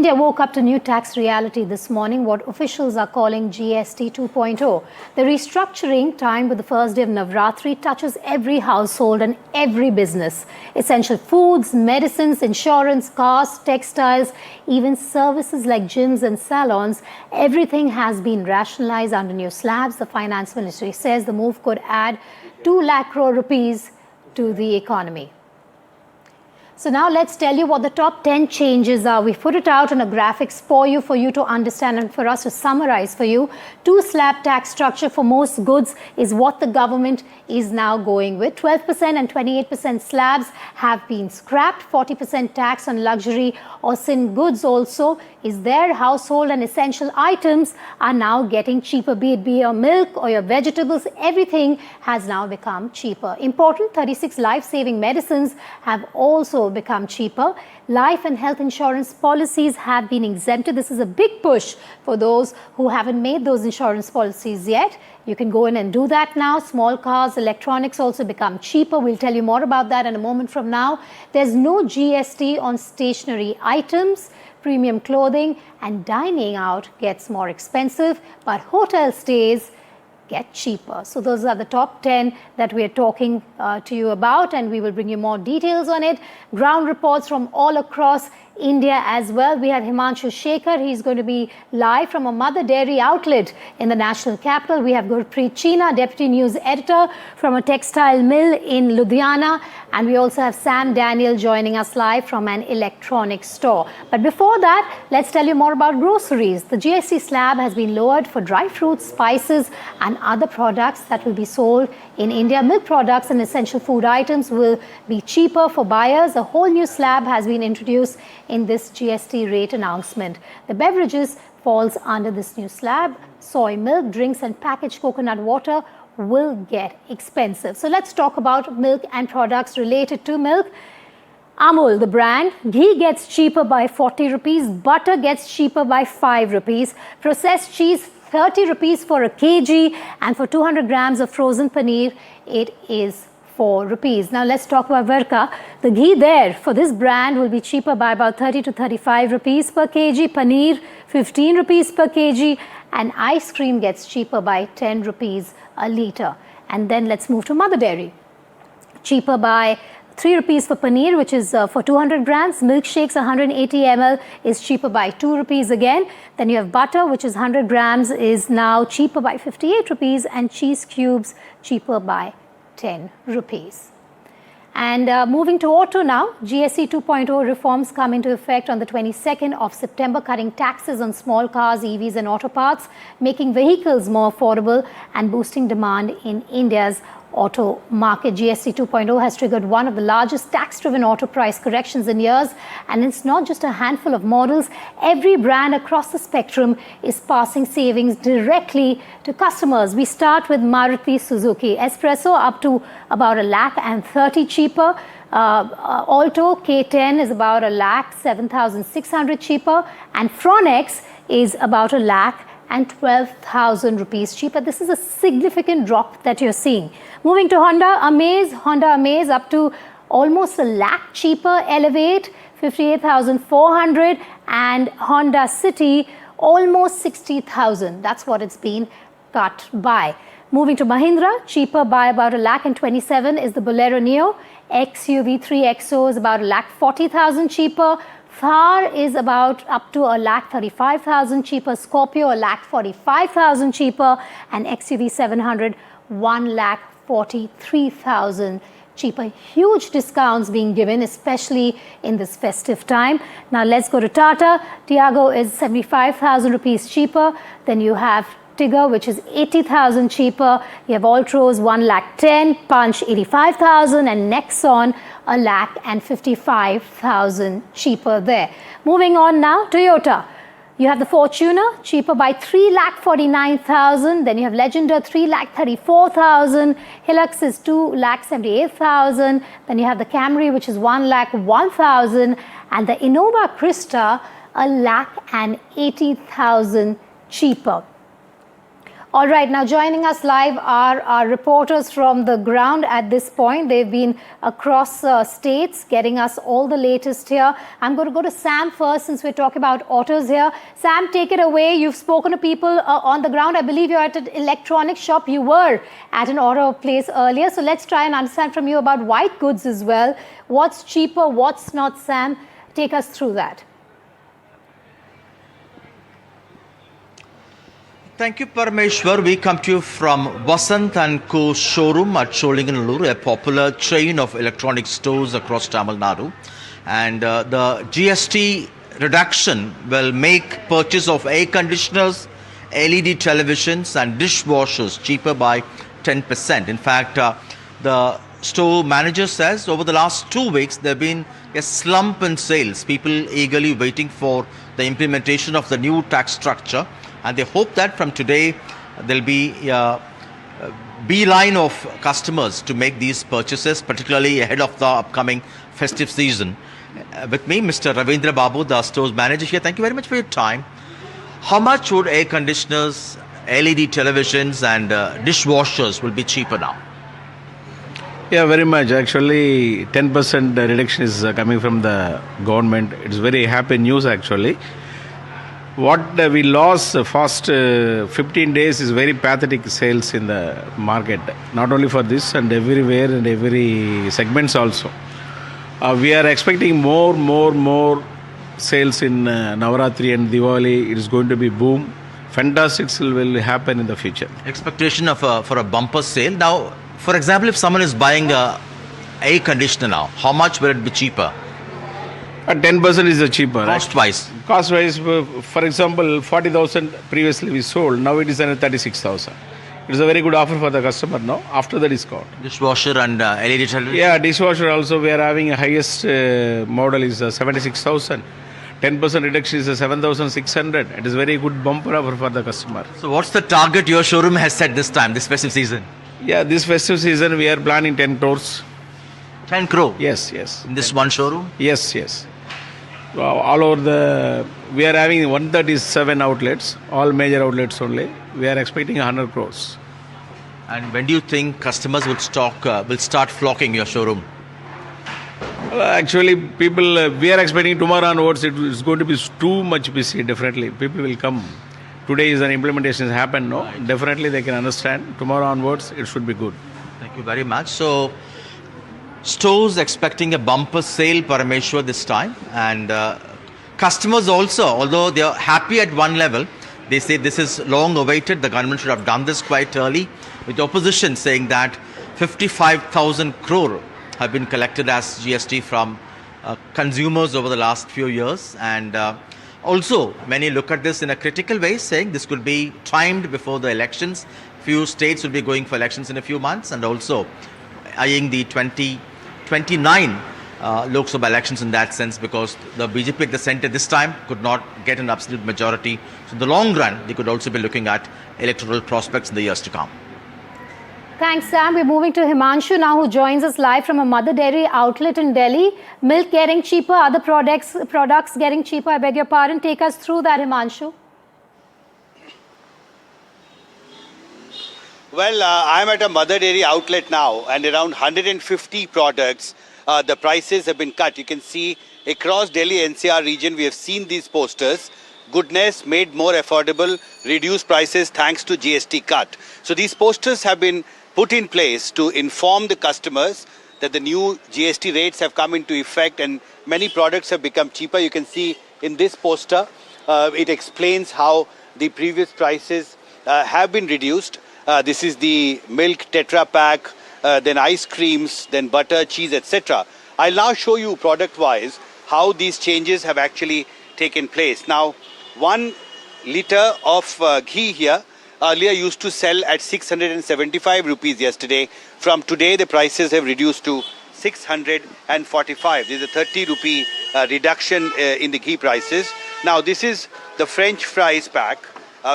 India woke up to new tax reality this morning, what officials are calling GST 2.0. The restructuring, timed with the first day of Navratri, touches every household and every business. Essential foods, medicines, insurance, cars, textiles, even services like gyms and salons, everything has been rationalized under new slabs. The Finance Ministry says the move could add 2 lakh crore rupees to the economy. So now let's tell you what the top 10 changes are. We've put it out on a graphics for you to understand and for us to summarize for you. 2 slab tax structure for most goods is what the government is now going with. 12% and 28% slabs have been scrapped. 40% tax on luxury or sin goods also is there. Household and essential items are now getting cheaper, be it your milk or your vegetables. Everything has now become cheaper. Important, 36 life-saving medicines have also become cheaper. Life and health insurance policies have been exempted. This is a big push for those who haven't made those insurance policies yet. You can go in and do that now. Small cars, electronics also become cheaper. We'll tell you more about that in a moment from now. There's no GST on stationery items. Premium clothing and dining out gets more expensive, but hotel stays get cheaper. So those are the top 10 that we are talking to you about, and we will bring you more details on it. Ground reports from all across India as well. We have Himanshu Shekhar. He's going to be live from a mother dairy outlet in the national capital. We have Gurpreet Cheena, deputy news editor from a textile mill in Ludhiana. And we also have Sam Daniel joining us live from an electronics store. But before that, let's tell you more about groceries. The GST slab has been lowered for dry fruits, spices and other products that will be sold in India. Milk products and essential food items will be cheaper for buyers. A whole new slab has been introduced in this GST rate announcement. The beverages falls under this new slab. Soy milk, drinks and packaged coconut water will get expensive. So let's talk about milk and products related to milk. Amul, the brand, ghee gets cheaper by 40 rupees, butter gets cheaper by 5 rupees, processed cheese 30 rupees for a kg, and for 200 grams of frozen paneer, it is 4 rupees. Now let's talk about Varka. The ghee there for this brand will be cheaper by about 30 to 35 rupees per kg, paneer 15 rupees per kg, and ice cream gets cheaper by 10 rupees a litre. And then let's move to Mother Dairy. Cheaper by 3 rupees for paneer, which is for 200 grams. Milkshakes 180 ml is cheaper by 2 rupees again. Then you have butter, which is 100 grams, is now cheaper by 58 rupees, and cheese cubes cheaper by 10 rupees. And moving to auto now, GST 2.0 reforms come into effect on the 22nd of September, cutting taxes on small cars, EVs and auto parts, making vehicles more affordable and boosting demand in India's auto market. GST 2.0 has triggered one of the largest tax-driven auto price corrections in years, and it's not just a handful of models. Every brand across the spectrum is passing savings directly to customers. We start with Maruti Suzuki Espresso, up to about a lakh and 30 cheaper. Alto K10 is about a lakh 7,600 cheaper, and Fronex is about a lakh and 12,000 rupees cheaper. This is a significant drop that you're seeing. Moving to Honda Amaze up to almost a lakh cheaper. Elevate 58,400, and Honda City almost 60,000. That's what it's been cut by. Moving to Mahindra, cheaper by about a lakh and 27 is the Bolero Neo. XUV 3XO is about a lakh 40,000 cheaper. Thar is about up to a lakh 35,000 cheaper. Scorpio a lakh 45,000 cheaper, and XUV 700 1 lakh 43,000 cheaper. Huge discounts being given, especially in this festive time. Now let's go to Tata. Tiago is 75,000 rupees cheaper. Then you have Tigger, which is 80,000 cheaper. You have Altros 1 lakh 10, Punch 85,000, and Nexon a lakh and 55,000 cheaper there. Moving on now, Toyota. You have the Fortuner, cheaper by 3 lakh 49,000. Then you have Legender, 3 lakh 34,000. Hilux is 2 lakh 78,000. Then you have the Camry, which is 1 lakh 1,000. And the Innova Krista, a lakh and 80,000 cheaper. All right, now joining us live are our reporters from the ground at this point. They've been across states getting us all the latest here. I'm going to go to Sam first since we're talking about autos here. Sam, take it away. You've spoken to people on the ground. I believe you're at an electronics shop. You were at an auto place earlier. So let's try and understand from you about white goods as well. What's cheaper, what's not, Sam? Take us through that. Thank you, Parameshwar. We come to you from Vasant & Co. showroom at Cholinganallur, a popular chain of electronic stores across Tamil Nadu. And the GST reduction will make purchase of air conditioners, LED televisions and dishwashers cheaper by 10%. In fact, the store manager says over the last 2 weeks, there have been a slump in sales. People eagerly waiting for the implementation of the new tax structure. And they hope that from today there'll be a beeline of customers to make these purchases, particularly ahead of the upcoming festive season. With me, Mr. Ravindra Babu, the store's manager here. Thank you very much for your time. How much would air conditioners, LED televisions and dishwashers will be cheaper now? Yeah, very much. Actually, 10% reduction is coming from the government. It's very happy news actually. What we lost the first 15 days is very pathetic sales in the market, not only for this and everywhere and every segments also. We are expecting more sales in Navaratri and Diwali. It is going to be boom. Fantastic sale will happen in the future. Expectation of for a bumper sale. Now, for example, if someone is buying a air conditioner now, how much will it be cheaper? 10% is the cheaper. Cost-wise? Cost-wise, for example, 40,000 previously we sold. Now it is under 36,000. It is a very good offer for the customer now after the discount. Dishwasher and LED television? Yeah, dishwasher also we are having a highest model is 76,000. 10% reduction is 7,600. It is very good bumper offer for the customer. So what's the target your showroom has set this time, this festive season? Yeah, this festive season we are planning 10 crores. 10 crore? Yes. In this one showroom? Yes. All over we are having 137 outlets, all major outlets only. We are expecting 100 crores. And when do you think customers will start flocking your showroom? Actually, people, we are expecting tomorrow onwards, it is going to be too much busy, definitely. People will come. Today is an implementation happen, no? Right. Definitely they can understand. Tomorrow onwards, it should be good. Thank you very much. So, stores expecting a bumper sale, Parameshwar, this time. And customers also, although they are happy at one level, they say this is long awaited. The government should have done this quite early. With the opposition saying that 55,000 crore have been collected as GST from consumers over the last few years. And also, many look at this in a critical way, saying this could be timed before the elections. Few states will be going for elections in a few months, and also eyeing the 2029 Lok Sabha elections in that sense, because the BJP at the centre this time could not get an absolute majority. So in the long run, they could also be looking at electoral prospects in the years to come. Thanks, Sam. We're moving to Himanshu now, who joins us live from a mother dairy outlet in Delhi. Milk getting cheaper, other products getting cheaper. I beg your pardon. Take us through that, Himanshu. Well, I'm at a mother dairy outlet now, and around 150 products, the prices have been cut. You can see across Delhi NCR region, we have seen these posters. Goodness made more affordable, reduced prices thanks to GST cut. So these posters have been put in place to inform the customers that the new GST rates have come into effect and many products have become cheaper. You can see in this poster, it explains how the previous prices have been reduced. This is the milk Tetra pack, then ice creams, then butter, cheese, etc. I'll now show you product-wise how these changes have actually taken place. Now, 1 liter of ghee here earlier used to sell at 675 rupees yesterday. From today, the prices have reduced to 645. There's a 30 rupee reduction in the ghee prices. Now, this is the French fries pack,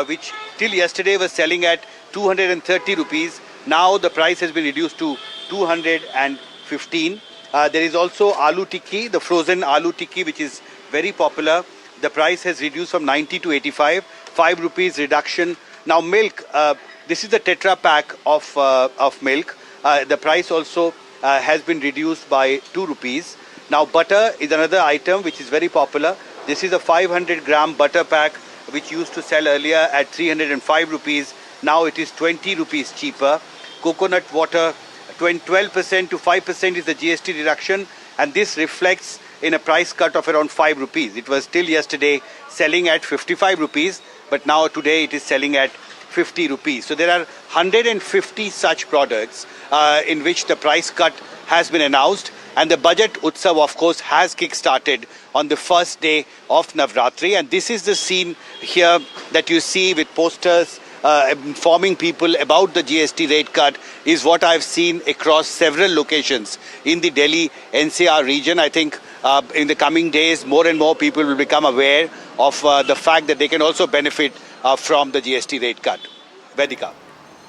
which till yesterday was selling at 230 rupees. Now the price has been reduced to 215. There is also aloo tikki, the frozen aloo tikki, which is very popular. The price has reduced from 90 to 85. 5 rupees reduction Now milk, this is the Tetra pack of milk. The price also has been reduced by 2 rupees. Now butter is another item which is very popular. This is a 500 gram butter pack which used to sell earlier at 305 rupees. Now it is 20 rupees cheaper. Coconut water, 12% to 5% is the GST reduction, and this reflects in a price cut of around 5 rupees. It was till yesterday selling at 55 rupees, but now today it is selling at 50 rupees. So there are 150 such products in which the price cut has been announced, and the budget Utsav of course has kick-started on the first day of Navratri, and this is the scene here that you see with posters informing people about the GST rate cut is what I've seen across several locations in the Delhi NCR region. I think in the coming days more and more people will become aware of the fact that they can also benefit from the GST rate cut. Vedika.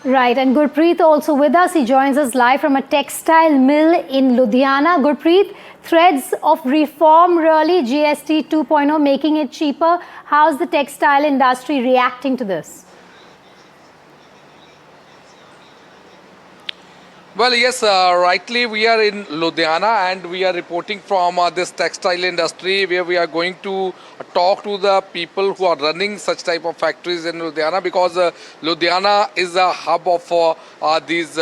Right, and Gurpreet also with us. He joins us live from a textile mill in Ludhiana. Gurpreet, threads of reform really, GST 2.0 making it cheaper. How's the textile industry reacting to this? Well, yes, rightly we are in Ludhiana and we are reporting from this textile industry where we are going to talk to the people who are running such type of factories in Ludhiana, because Ludhiana is a hub of these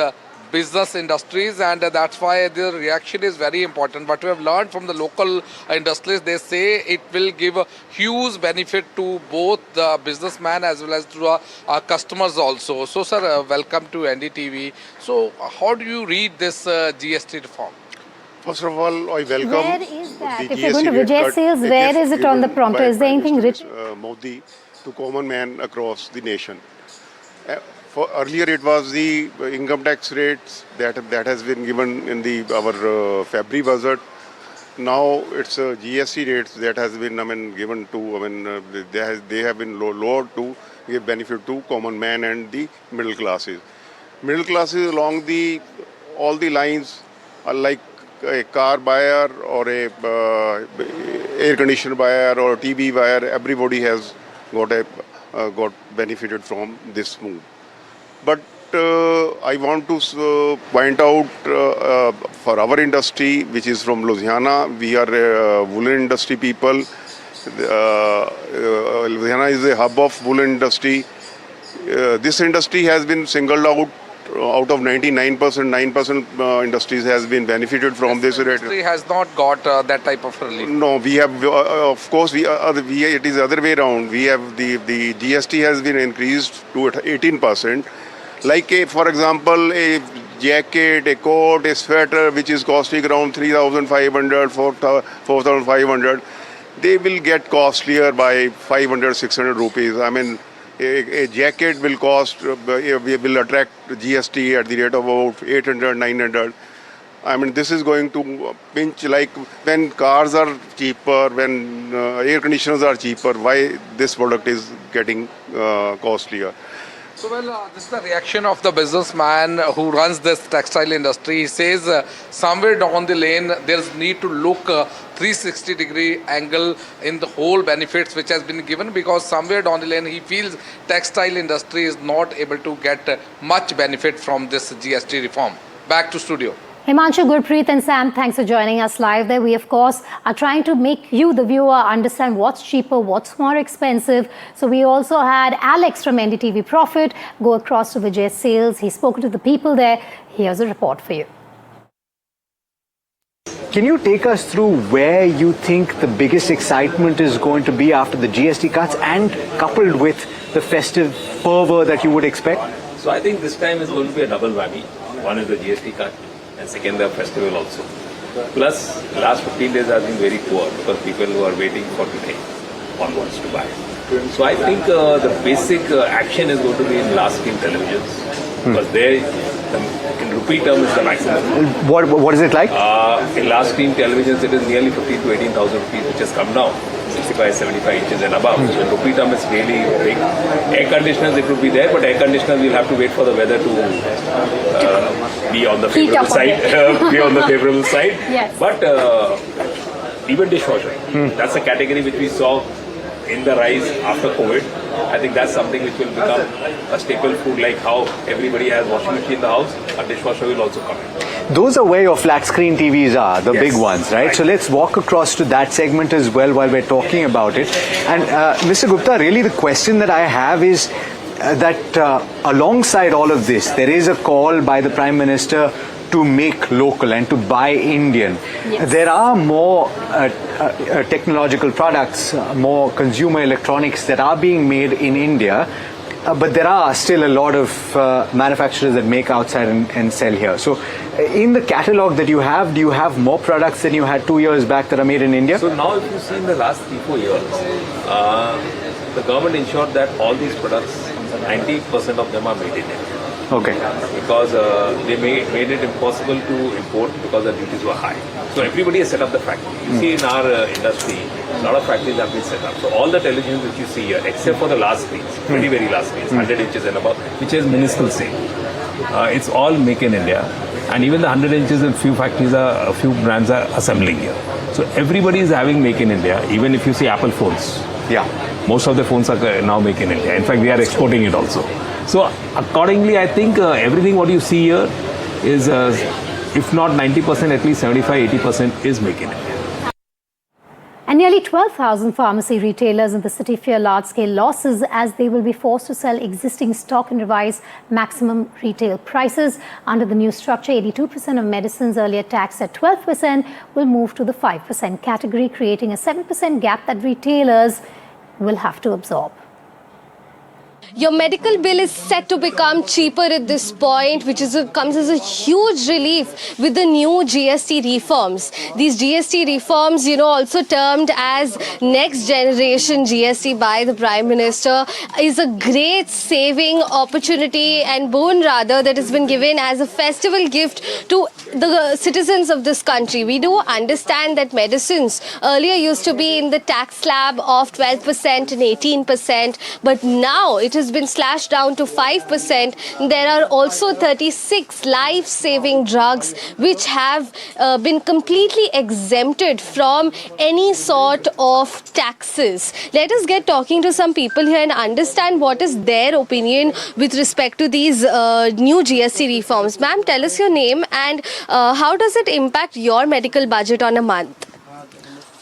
business industries, and that's why the reaction is very important. What we have learned from the local industries, they say it will give a huge benefit to both the businessman as well as to our customers also. So sir, welcome to NDTV. So how do you read this GST reform? First of all, I welcome. Where is that? The If you're going to GST Vijay cut Sales, which where is it on the given prompter? by Is there anything Mr. written? Modi to common man across the nation. For earlier, it was the income tax rates that has been given in our February budget. Now it's GST rates that has been given to. They have been lowered to give benefit to common man and the middle classes. Middle classes along all the lines are like a car buyer or a air conditioner buyer or TV buyer. Everybody has got benefited from this move. But I want to point out for our industry, which is from Ludhiana, we are woolen industry people. Ludhiana is a hub of woolen industry. This industry has been singled out of 99%, 9% industries has been benefited from this rate. Industry has not got that type of relief. No, we have, of course, it is the other way around. We have the GST has been increased to 18%. Like, for example, a jacket, a coat, a sweater, which is costing around 3,500, 4,500, they will get costlier by 500, 600 rupees. I mean, a jacket will will attract GST at the rate of about 800, 900. I mean, this is going to pinch, like when cars are cheaper, when air conditioners are cheaper, why this product is getting costlier. So, well, this is the reaction of the businessman who runs this textile industry. He says somewhere down the lane, there's need to look 360-degree angle in the whole benefits which has been given, because somewhere down the lane, he feels textile industry is not able to get much benefit from this GST reform. Back to studio. Himanshu, Gurpreet and Sam, thanks for joining us live there. We, of course, are trying to make you, the viewer, understand what's cheaper, what's more expensive. So we also had Alex from NDTV Profit go across to Vijay Sales. He's spoken to the people there. Here's a report for you. Can you take us through where you think the biggest excitement is going to be after the GST cuts, and coupled with the festive fervor that you would expect? So I think this time is going to be a double whammy. One is the GST cut, and second the festival also. Plus, the last 15 days have been very poor because people who are waiting for today onwards to buy. So I think the basic action is going to be in large scale televisions, because there, in rupee term, is the maximum. What is it like? In large screen televisions, it is nearly 15 to 18,000 rupees, which has come down. 65, 75 inches and above. So in rupee term, it's really big. Air conditioners, it would be there, but air conditioners, we'll have to wait for the weather to be on the favorable side. Be on the favorable side. Yes. But even dishwasher, that's a category which we saw in the rise after COVID. I think that's something which will become a staple food, like how everybody has washing machine in the house, a dishwasher will also come in. Those are where your flat screen TVs are, the Yes. big ones, right? So let's walk across to that segment as well while we're talking about it. And Mr. Gupta, really the question that I have is that alongside all of this, there is a call by the Prime Minister to make local and to buy Indian. Yes. There are more technological products, more consumer electronics that are being made in India. But there are still a lot of manufacturers that make outside and sell here. So in the catalog that you have, do you have more products than you had 2 years back that are made in India? So now if you see in the last 3-4 years, the government ensured that all these products, 90% of them are made in India. Okay. Because they made it impossible to import because the duties were high. So everybody has set up the factory. You see in our industry, a lot of factories have been set up. So all the televisions which you see here, except for the last screens, very, very last screens, 100 inches and above, which is minuscule sale. It's all make in India. And even the 100 inches and few factories a few brands are assembling here. So everybody is having make in India, even if you see Apple phones. Yeah. Most of the phones are now make in India. In fact, we are exporting it also. So accordingly, I think everything what you see here is, if not 90%, at least 75-80% is make in India. And nearly 12,000 pharmacy retailers in the city fear large-scale losses as they will be forced to sell existing stock and revise maximum retail prices. Under the new structure, 82% of medicines earlier taxed at 12% will move to the 5% category, creating a 7% gap that retailers will have to absorb. Your medical bill is set to become cheaper at this point, which comes as a huge relief with the new GST reforms. These GST reforms, also termed as next generation GST by the Prime Minister, is a great saving opportunity and boon rather that has been given as a festival gift to the citizens of this country. We do understand that medicines earlier used to be in the tax slab of 12% and 18%, but now it has been slashed down to 5%. There are also 36 life-saving drugs which have been completely exempted from any sort of taxes. Let us get talking to some people here and understand what is their opinion with respect to these new GST reforms. Ma'am, tell us your name and how does it impact your medical budget on a month?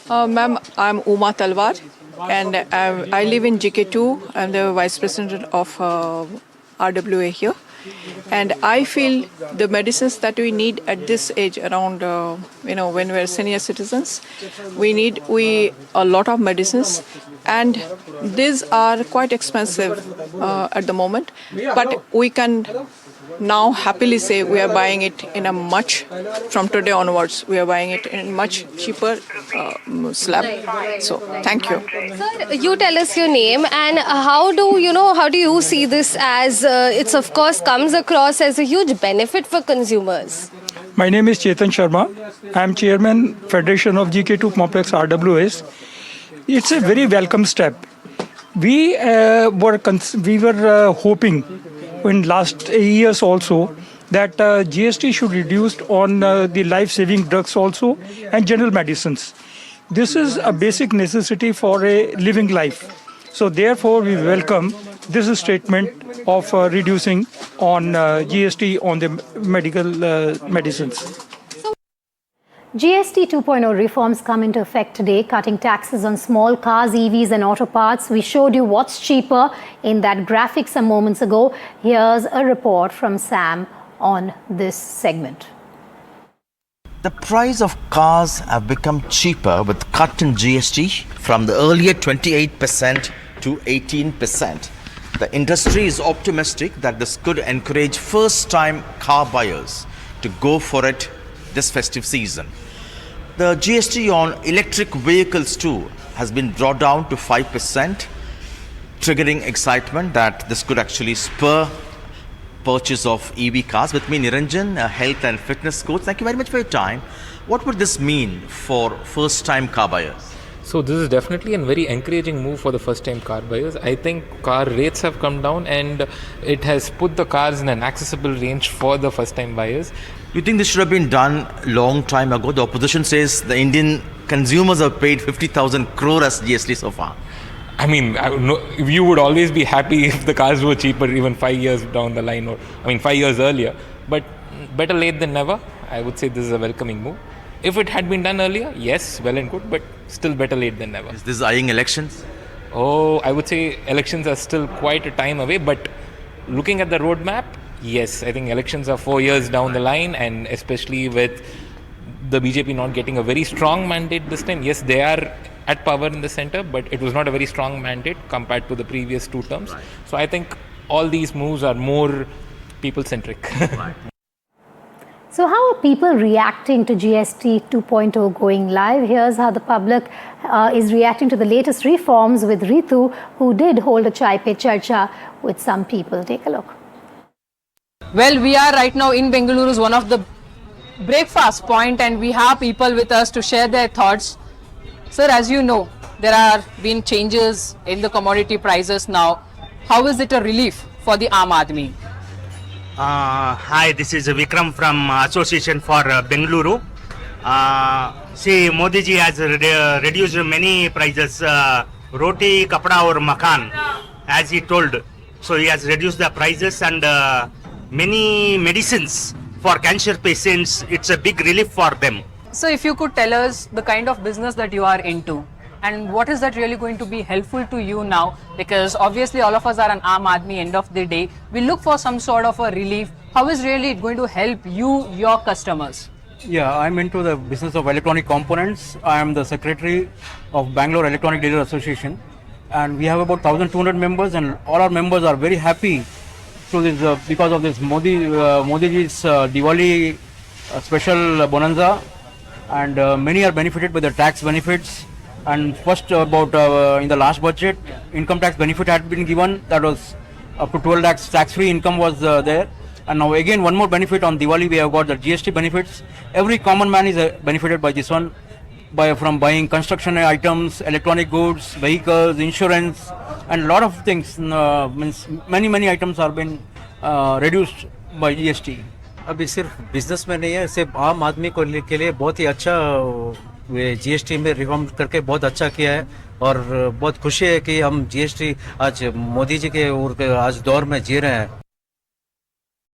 Ma'am, I'm Uma Talwar and I live in GK2. I'm the Vice President of RWA here. And I feel the medicines that we need at this age around, when we're senior citizens, we need a lot of medicines. And these are quite expensive at the moment. But we can now happily say we are buying it in a much, from today onwards, we are buying it in much cheaper slab. So thank you. Sir, you tell us your name and how do you see this as it's of course comes across as a huge benefit for consumers? My name is Chetan Sharma. I am Chairman Federation of GK2 Complex RWS. It's a very welcome step. We were hoping in last years also that GST should reduce on the life-saving drugs also and general medicines. This is a basic necessity for a living life. So therefore we welcome this statement of reducing on GST on the medical medicines. GST 2.0 reforms come into effect today, cutting taxes on small cars, EVs and auto parts. We showed you what's cheaper in that graphic some moments ago. Here's a report from Sam on this segment. The price of cars have become cheaper with cut in GST from the earlier 28% to 18%. The industry is optimistic that this could encourage first-time car buyers to go for it this festive season. The GST on electric vehicles too has been brought down to 5%, triggering excitement that this could actually spur purchase of EV cars. With me, Niranjan, a health and fitness coach. Thank you very much for your time. What would this mean for first-time car buyers? So this is definitely a very encouraging move for the first-time car buyers. I think car rates have come down and it has put the cars in an accessible range for the first-time buyers. You think this should have been done long time ago? The opposition says the Indian consumers have paid 50,000 crore as GST so far. I mean, you would always be happy if the cars were cheaper even 5 years down the line, or 5 years earlier. But better late than never. I would say this is a welcoming move. If it had been done earlier, yes, well and good, but still better late than never. Is this eyeing elections? Oh, I would say elections are still quite a time away, but looking at the roadmap, yes, I think elections are 4 years down the line, and especially with the BJP not getting a very strong mandate this time. Yes, they are at power in the center, but it was not a very strong mandate compared to the previous 2 terms. Right. So I think all these moves are more people-centric. Right. So how are people reacting to GST 2.0 going live? Here's how the public is reacting to the latest reforms with Ritu, who did hold a Chai Pe Charcha with some people. Take a look. Well, we are right now in Bengaluru, one of the breakfast point, and we have people with us to share their thoughts. Sir, as you know, there are been changes in the commodity prices now. How is it a relief for the Aam Aadmi? Hi, this is Vikram from Association for Bengaluru. See, Modi ji has reduced many prices, roti, kapda or makan, as he told. So he has reduced the prices, and many medicines for cancer patients, it's a big relief for them. So if you could tell us the kind of business that you are into, and what is that really going to be helpful to you now? Because obviously all of us are an Aam Aadmi end of the day. We look for some sort of a relief. How is really it going to help you, your customers? Yeah, I'm into the business of electronic components. I am the secretary of Bangalore Electronic Dealer Association, and we have about 1,200 members, and all our members are very happy to this because of this Modi's Diwali special bonanza, and many are benefited by the tax benefits. And first about in the last budget, income tax benefit had been given. That was up to 12 lakhs tax-free income was there. And now again one more benefit on Diwali, we have got the GST benefits. Every common man is benefited by this one, from buying construction items, electronic goods, vehicles, insurance, and a lot of things. Means many items are been reduced by GST. अभी सिर्फ business में नहीं है, सिर्फ आम आदमी को के लिए बहुत ही अच्छा जीएसटी में रिफॉर्म करके बहुत अच्छा किया है, और बहुत खुशी है कि हम जीएसटी आज मोदी जी के आज दौर में जी रहे हैं.